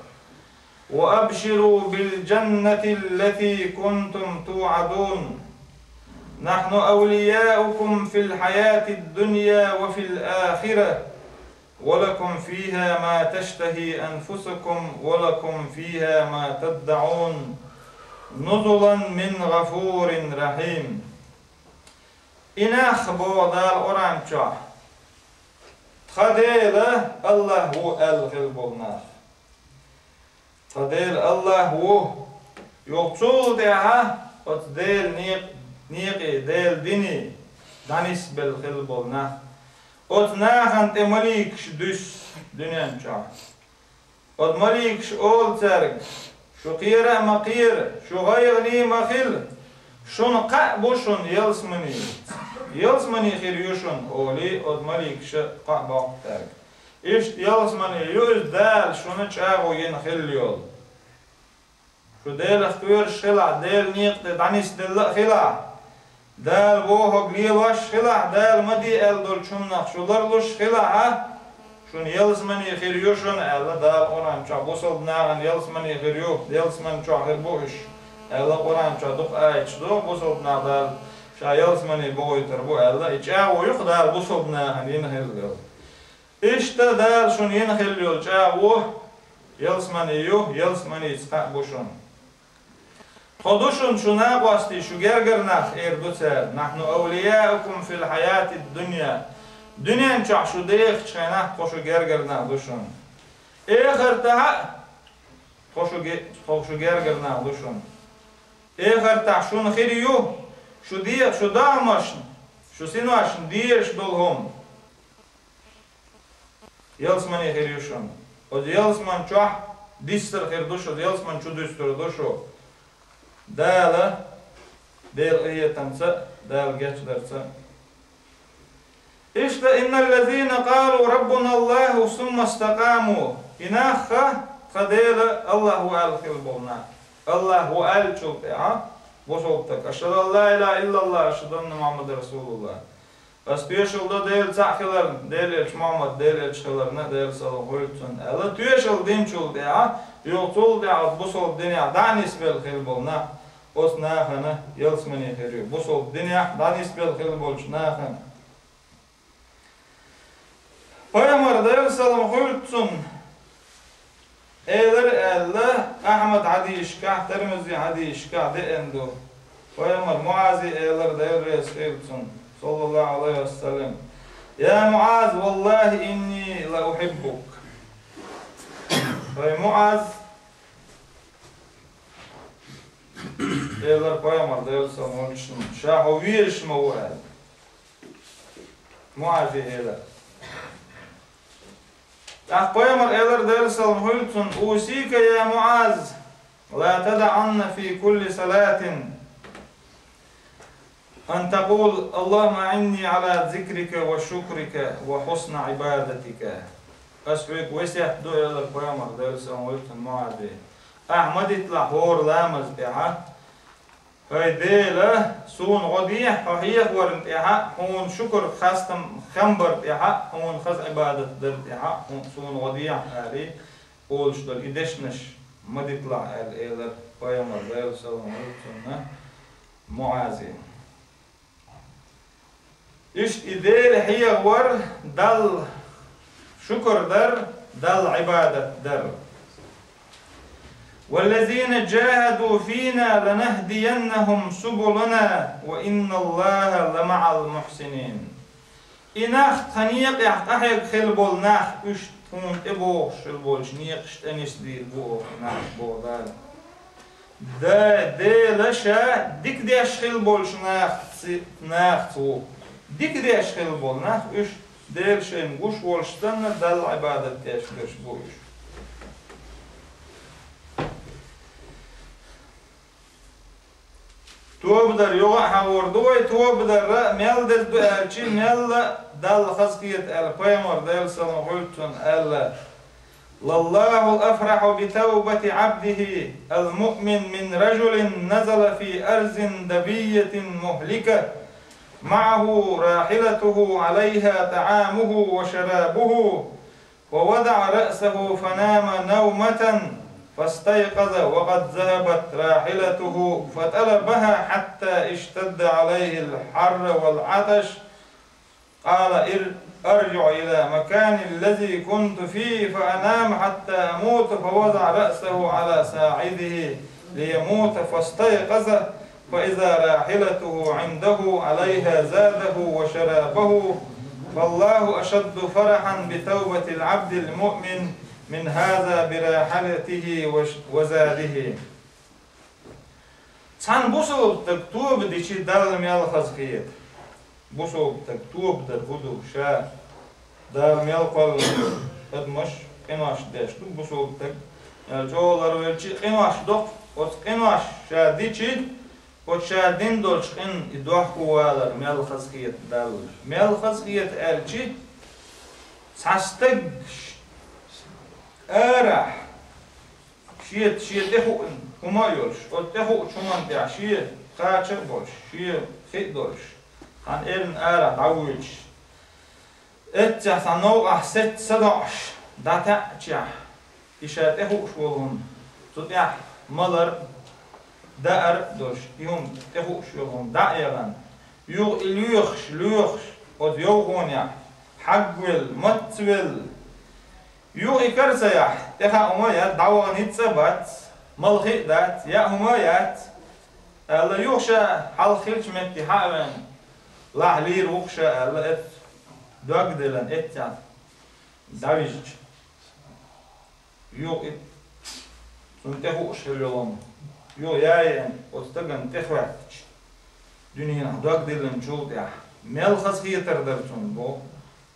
وأبشروا بالجنة التي كنتم توعدون نحن أولياؤكم في الحياة الدنيا وفي الآخرة ولكم فيها ما تشتهي أنفسكم ولكم فيها ما تدعون نزلا من غفور رحيم. إناخ بودال أورانشا خديله الله هو الخلبولنا خديل الله هو يقصول ديها وتديل نيقي ديل ديني دانيس بالخلبولنا وتناخن تمليكش دوس دنيا نشاح وتمليكش أول ترق شو قيرة مقيرة شو غيرني مخيل شون قعبوشون يلسمني خير يوشون أولي وتمليكش قعبا ترق إيش يلسمني يوز دال شون تشاغو ينخيل يول شو ديل اختوير شخلع ديل نيق دانيس دل خلع دال بوهو قليواش خلع دال مدي ال دول شمنخ شو لرلوش خلع شون يلسمني خير يوشون ألا دال قرآن شا بوصل ناغن يلسمني خير يو يلسمن شا خير بوش ألا قرآن شا دوق آيش دوق بوصل ناغ دال شا يلسمني بوي تربو ألا إجاو يخ دال بوصل ناغن ينخيل يول إشتا دال شون ينخيل يول جاوه يلسمني يو يلسمني يتقع بوشون خدوشن شو ناقوستي شو جرجرناخ إردوتر نحن أولياؤكم في الحياة الدنيا دنيا نشع شو ديخ شخيناخ خوشو جرجرناخ دوشن إخر تها خوشو جرجرناخ دوشن إخر تها شو نخيريو شو ديخ شو دامشن شو سينواشن ديش دولهم يلسمني خيريوشن ود يلسمن شح ديستر خير دوشو يلسمن شو ديستر دوشو دالة ديل إيه تنسى دال جت درسة إشت إن الذين قالوا ربنا الله ثم استقاموا إناخ خديل الله هو الخلبنا الله هو الشوبة بوصوبتك أشهد أن لا إله إلا الله أشهد أن محمد رسول الله بس بيشل ده ديل تعخلر ديل إيش محمد ديل إيش خلرنا ديل صلى خلتون ألا تيشل دين شل ده يقول ده بوصل الدنيا دانيس بالخلبنا وسناخنا يلسمني خيري بوصل الدنيا دانيس بالخلبولش ناخن فيمر ديل صلى خلتون الله أحمد عديش كه ترمزي عديش كه ده عنده فيمر معاذ ديل رئيس خلتون صلى الله عليه وسلم يا معاذ والله إني لأحبك معاذ إلر قيامر ديل سمولشن شاهو ويرش موال معاذ إلر قيامر إلر ديل سمولشن أوصيك يا معاذ لا تدعن في كل صلاة أن تقول اللهم أعني على ذكرك وشكرك وحسن عبادتك أسفك وسيح دو إلى القيامر ديل سمولشن معاذ أحمد يطلع هور لامز بها هاي ديله سون غديح فهي ورن بها هون شكر خاستم خمبر بها هون خز عبادة در بها هون سون غديح هاري قولش دل إدشنش مد يطلع إلى قيامر ديل سمولشن معاذ إيش إديل هي ور دل شكر در دل عبادة در والذين جاهدوا فينا لنهدينهم سبلنا وإن الله لمع المحسنين إناخ تنيق يحتحق خلبول ناخ إشت هون إبوش البولش نيقشت أنيس دي بوه ناخ بوه دا لشا ديك ديش خلبولش ناخ تو ديك ديش خلبول ناخ إشت دير شين قوش والشتن دل عبادة ديش قرش بوش توب در يوغا حوردوي توب در ميل دل بأرشي ميل دل خزقية القيمر دل سمحوتون ألا لله الأفرح بتوبة عبده المؤمن من رجل نزل في أرض دبية مهلكة معه راحلته عليها طعامه وشرابه ووضع رأسه فنام نومة فاستيقظ وقد ذهبت راحلته فطلبها حتى اشتد عليه الحر والعطش قال أرجع إلى مكان الذي كنت فيه فأنام حتى أموت فوضع رأسه على ساعده ليموت فاستيقظ فإذا راحلته عنده عليها زاده وشرابه والله أشد فرحا بتوبة العبد المؤمن من هذا براحلته وزاده. Can busub tuob dici dalm yalhaz khiyet. Busub tuob dar budu sha dalm yalqal admash qinash dashtu busub jolar velchi qinash doq ot qinash sha dici ot sha din dolch qin idoh kuwalar yalhaz khiyet dal yalhaz khiyet elchi sastag arah شيء تهو همايوش أو تهو شمان تعشية قاتش بوش شيء خيدوش عن إلن آلة عويش ثانوغ ست صداش داتا تشع إشاء تهو شولهم تطيح ملر دار دوش يوم تهو شولهم دائما يو ليوخش أو يوغونيا حقول متول يو إكرسيح تخا أميات دعوة نتسبت ملخي دات يا أميات الله يوخشا حال خلش متي حاوين لا لير وخشا الله إت دوغدلن إتيان داويج يو إت سنتهو شلوم يو ياين أستغن تخواتش دنيا دوغدلن جوتيح ملخص خيتر درتون بو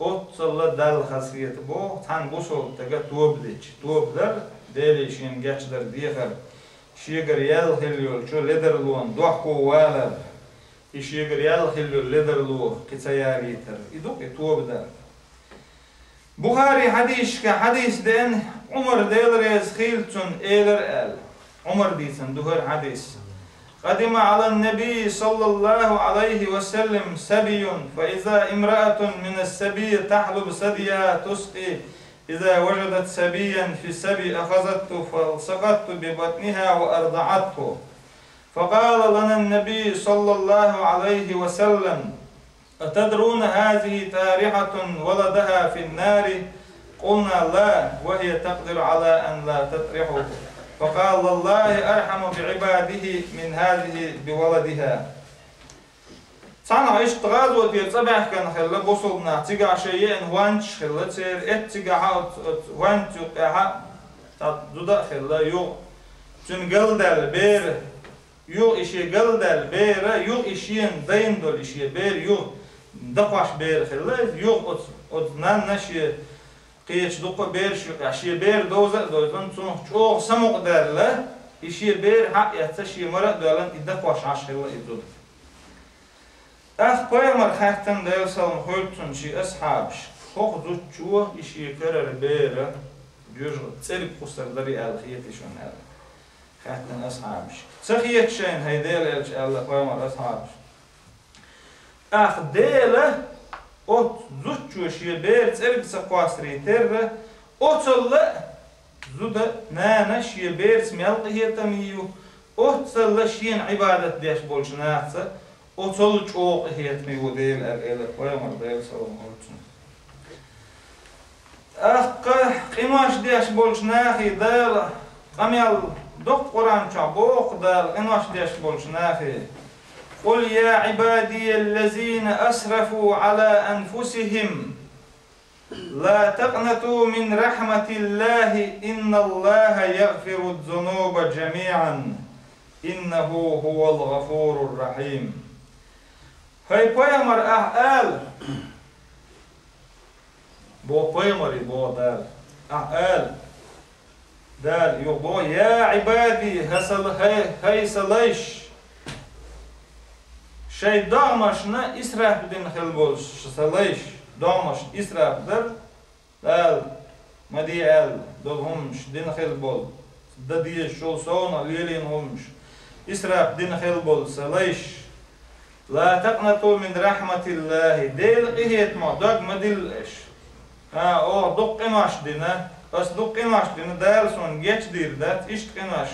أتصل دال خاصية بو تان بوسو تجا توب در دليشين جاتش در ديخر شيغر يال خليول شو لدر لون دوحكو والر يشيغر يال خليول لدر لو كتسياريتر يدوك توب در بخاري حديث كحديث دين عمر ديلريز خيلتون إيلر آل عمر ديسن دهر حديث قدم على النبي صلى الله عليه وسلم سبي فإذا امرأة من السبي تحلب ثديها تسقي إذا وجدت سبيا في السبي أخذته فالصقته ببطنها وأرضعته فقال لنا النبي صلى الله عليه وسلم أتدرون هذه تارحة ولدها في النار قلنا لا وهي تقدر على أن لا تطرحه فقال الله أرحم بعباده من هذه بولدها صنع اشتغاز وتير صباح كان خلا بوصلنا تيجا شيء وانش خلا تير تيجا هات وانت يقها تدودا خلا يو تون قلدل بير يو إشي قلدل بير يو إشين دين دول إشي بير يو دقاش بير خلا يو أتنان نشي قيش دقة بير شو عشية بير دوزن تون شو سمق دارله إشي بير حق يتشي مرة دارن يدقاش عشرة يدود قيمر خاتن ديل سلم خلتون شي أصحابش خوخ زوج شو إشي كرر بير بيرجع تسرق قصر دري الخيتي شون هذا خاتن أصحابش سخيت شين هاي ديل إلش الله قيمر أصحابش ديله أوت زوج شيء بير تسرق سقاسري تر أوتلا زود نانا شيء بير سميال هي تميو أوتلا شيء عبادة ديش بولش ناحسة أوتلا شوق هي تميو ديل أرجع قيمر ديل سلام عليكم قماش ديش بولش ناحي ديل قميال دق قرآن شعبوق ديل قماش ديش بولش ناحي قل يا عبادي الذين أسرفوا على أنفسهم لا تقنطوا من رحمة الله إن الله يغفر الذنوب جميعا إنه هو الغفور الرحيم هاي بيامر أهل بو بيامري بو دال أهل دال يبو يا عبادي هاي سليش شيء دامشنا إسراف بدين خلبوش سليش دامش إسراف در دال مدي ال دلهمش دين خلبول ددي شو صونا ليلين همش إسراف دين خلبول سليش لا تقنطوا من رحمة الله ديل قهيت ما دق مدلش دق قماش دينا بس دق قماش دينا دال سون جيش دير دات إشت قماش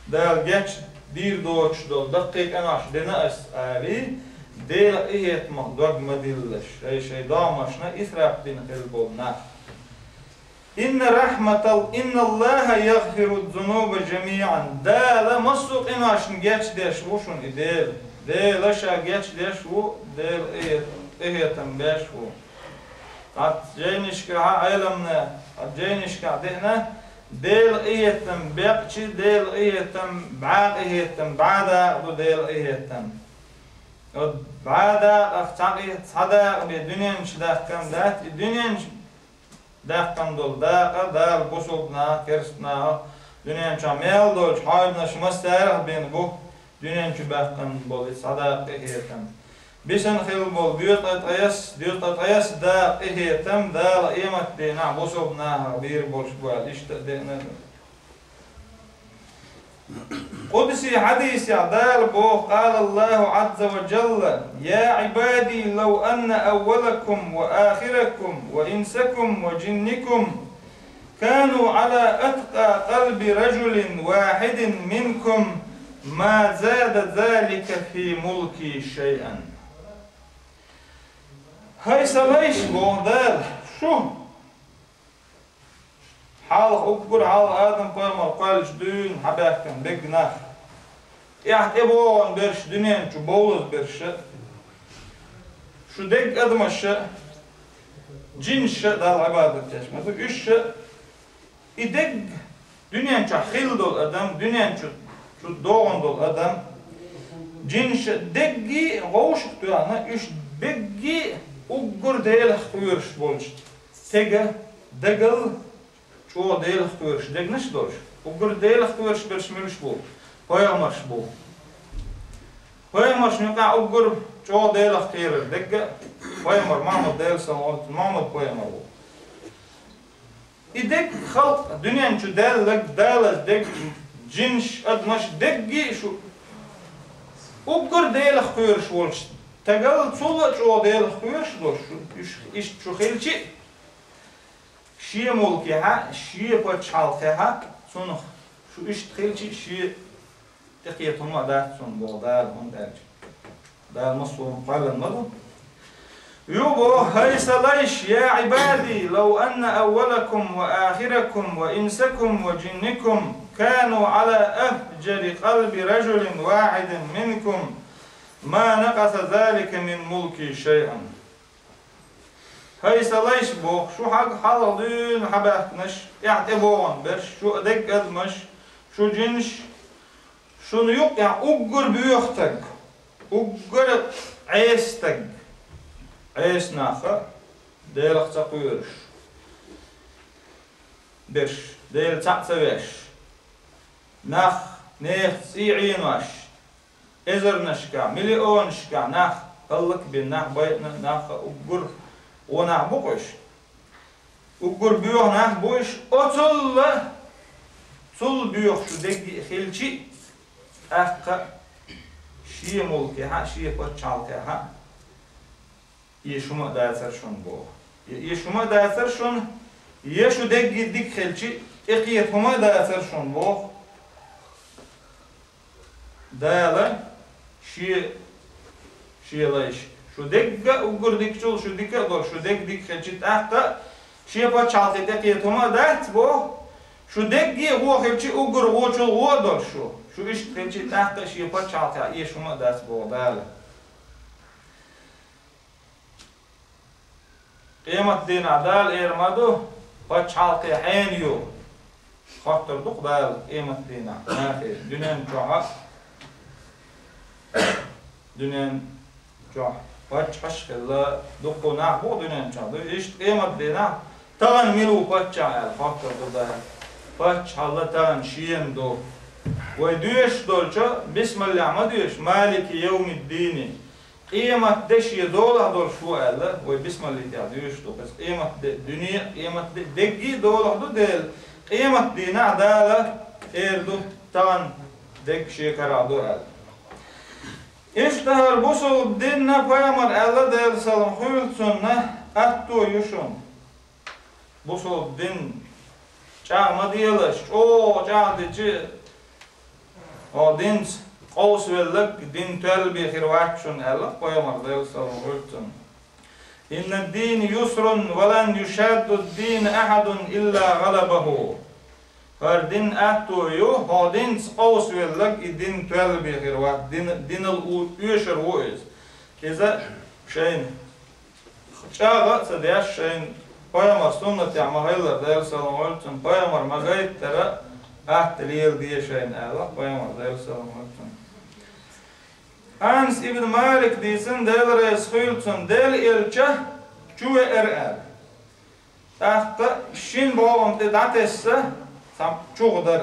دال جيش دير دوتش دول دقيق قماش دينا أسألي ديل قهيت ما دق مدلش أي شيء دامشنا إسراف دين خلبول نا إن الله يغفر الذنوب جميعا دال مصو قماش جيش ديش وشون إديل ديل أشا جيش ديش و ديل إيه تنبيش و جينشكا علمنا جينشكا دهنا ديل إيتم بيقشي ديل إيتم بعد إيتم بعد ديل إيتم بعد أفتقي صدق بالدنيا مش داخل دات الدنيا مش داخل دول دال بوسودنا كرسنا دنيا مش عمل دول حاولنا شو مستعر بين بو دنيا مش داخل بول صدق إيتم بيشن خيل بول بيوت أتعيس دا إيتم دا قيمة دينا بوسودنا بير بولش بول إيش تدينا قدسي حديث يعدال بو قال الله عز وجل يا عبادي لو أن أولكم وآخركم وإنسكم وجنكم كانوا على أتقى قلب رجل واحد منكم ما زاد ذلك في ملكي شيئا. هاي سلايش بو دال شو حال أكبر حال آدم قام قالش دون حباكم بجناح يحتبون برش دنيا شو بولز برش شو دق أدمش جنش ده العبادة تاش ما تقولش يدق دنيا شو خيل دول أدم دنيا شو دون دول أدم جنش دقي غوش توانا إيش بقي أكبر ديل خيرش بولش تجا دقل شو ديل خيرش دقنش دولش أكبر ديل خيرش برش ملش بول هاي أمرش بو هاي أمرش نقع أقول شو ديل خير دقة هاي أمر معمد ديل سماوات معمد هاي أمر بو يدق خلق الدنيا شو ديل لك ديل دق جنش أدمش دقي شو أقول ديل خير شولش تقل صلة شو ديل خير شولش إيش شو خير شيء شيء ملكها شيء بتشالخها صنخ شو إيش تخيل شيء تقيتهم وعدات سن بغدال هم دارج دال مصوم قال المرض يوبو هاي سلايش يا عبادي لو أن أولكم وآخركم وإنسكم وجنكم كانوا على أفجر قلب رجل واحد منكم ما نقص ذلك من ملكي شيئا. هاي سلايش بو شو حق حاضرين حباكنش يعتبون برش شو دق أدمش شو جنش شو يق يعني أجر بيختك أجر عيستك عيس ناخا ديل اختقيرش برش ديل تعتبش ناخ نيخ سيعين واش إزر نشكا مليون شكا ناخ قلك بالناخ بيتنا ناخ أجر وناخ بقش أجر بيوه ناخ بوش أطل صل بيوه شو دقي خلشي أخ شيء ملكها شيء بتشالكها يشوم دايسر شون بو يشوم دايسر شون يشو دقي دق خلشي إقيت هما دايسر شون بو دايلا شيء ليش شو دقة وقول دق شو دقة دور شو دق خلشي أخ شيء بتشالكها إقيت هما دايت بو شو دقي هو خلشي أقر وشل هو دور شو إيش خلشي تحت شيء بتشالكها إيش هما دايت بو دايلا قيمة دين عدال إيرمادو بتشالكها حين يو خاطر دق دال قيمة دين ناخي دنيا جوع دنيا جوع بتشحش كلا دقو ناخو دنيا جوع إيش قيمة دينا تان ميلو بتشال خاطر دال بتشال تان شين دو ويدوش دولشة بسم الله ما دوش مالك يوم الدين قيمة دشي دولة دول شو قال وبسم الله تعديش دو بس قيمة الدنيا قيمة دقي دولة دو دل قيمة دينا عدالة إيردو تان دق شيكر عدو قال إشتهر بوصل ديننا بيامر الله دل سلام خيل سنة أتو يشون بوصل دين جاء ما ديالش أو جاء ديجي أو دينس قوس ولك دين تلبي خيرواتشون الله بيامر دل سلام خيل سنة إن الدين يسر ولن يشاد الدين أحد إلا غلبه. هر دين أتو يو ها دين قوس ولك دين تلبي خيروات دين الأوشر وإز كذا شين çağa sadyaş şeyin Peygamber sünnet ya'mahylar der sallallahu aleyhi ve sellem Peygamber magaytlara ahdiliyel diye şeyin Allah Peygamber der sallallahu aleyhi ve sellem Anas ibn Malik diýsin der Resulçun del elçe çuwe er. Tahta şin boğum de datesse sam çuğdar.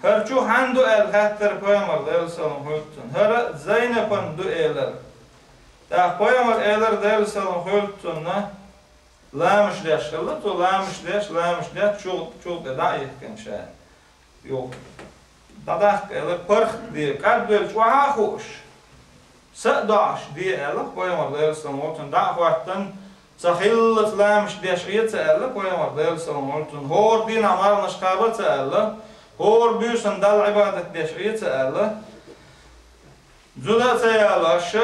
Her çu handu el hattar Peygamber der sallallahu aleyhi ve sellem her Zeynep'in du eler. Tah Peygamber eler der sallallahu aleyhi ve sellem lamış yaşlı to lamış çok da yetken şey. Yok. Dadak eler park diye kadbel çuha hoş. Sadaş diye eler Peygamber der sallallahu aleyhi ve sellem da vaktan sahillet lamış deşiyet eler Peygamber der sallallahu aleyhi ve sellem hor din amar nşkabat eler hor büyüsün dal ibadet deşiyet eler zuda sayalaş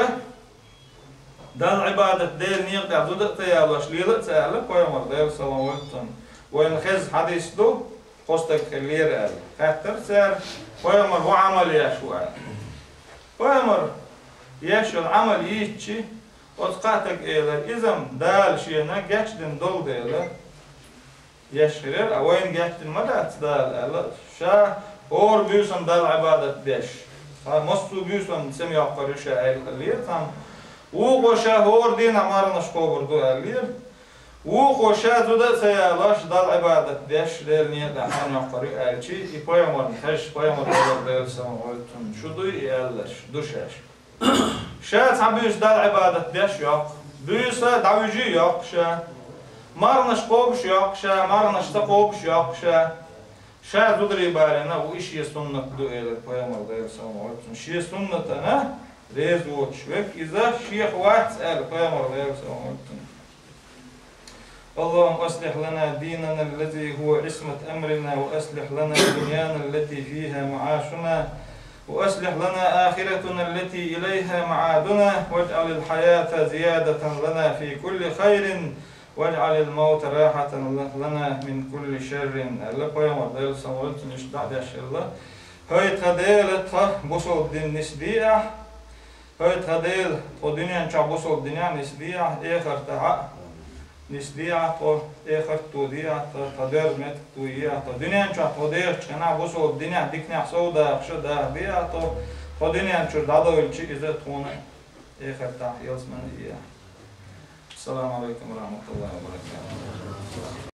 dal ibadet der niyet zuda sayalaş lilet eler Peygamber der sallallahu aleyhi ve sellem ve in khiz hadis do qostak khalir eler hatta ser Peygamber bu amel yaşwa Peygamber yaşıl amel yiçi otqatak eler izam dal şeyine geçdin dol deyler yaşırır avayn geçdin madat dal eler şa or büyüsün dal ibadet deş ha mostu büyüsün sem yaqarı şail khalir tam u qoşa hor din amarnış qoburdu elir u qoşa zuda sayalaş dal ibadet deş der niyet han yaqarı elçi ipoyamar haş poyamar der sallallahu aleyhi ve sellem şudu eller duşaş şa tabüs dal ibadet deş yok büyüse davuji yok şa marnış qobuş yok şa marnış ta qobuş yok şa zudri barena u işi sünnet du eler poyamar der sallallahu aleyhi ve sellem şi sünnetana rezu çvek iza şeyh vaat el poyamar der sallallahu aleyhi ve sellem اللهم أصلح لنا ديننا الذي هو عصمة أمرنا وأصلح لنا دنيانا التي فيها معاشنا وأصلح لنا آخرتنا التي إليها معادنا واجعل الحياة زيادة لنا في كل خير واجعل الموت راحة لنا من كل شر الله Peygamber der sallallahu aleyhi ve sellem iştah yaşırlar Hayt hadelet busol din nisbiyah Hayt hadel o dünyanın çabusol dünya nisbiyah eğer nisbiyah o eğer tudiyah tadermet tuyiyah dünyanın çab o der çıkana busol dünya dikne sauda şada biyah o dünyanın çurdada ölçü izet onu eğer tahyilsman iya Assalamu alaikum wa rahmatullahi wa barakatuh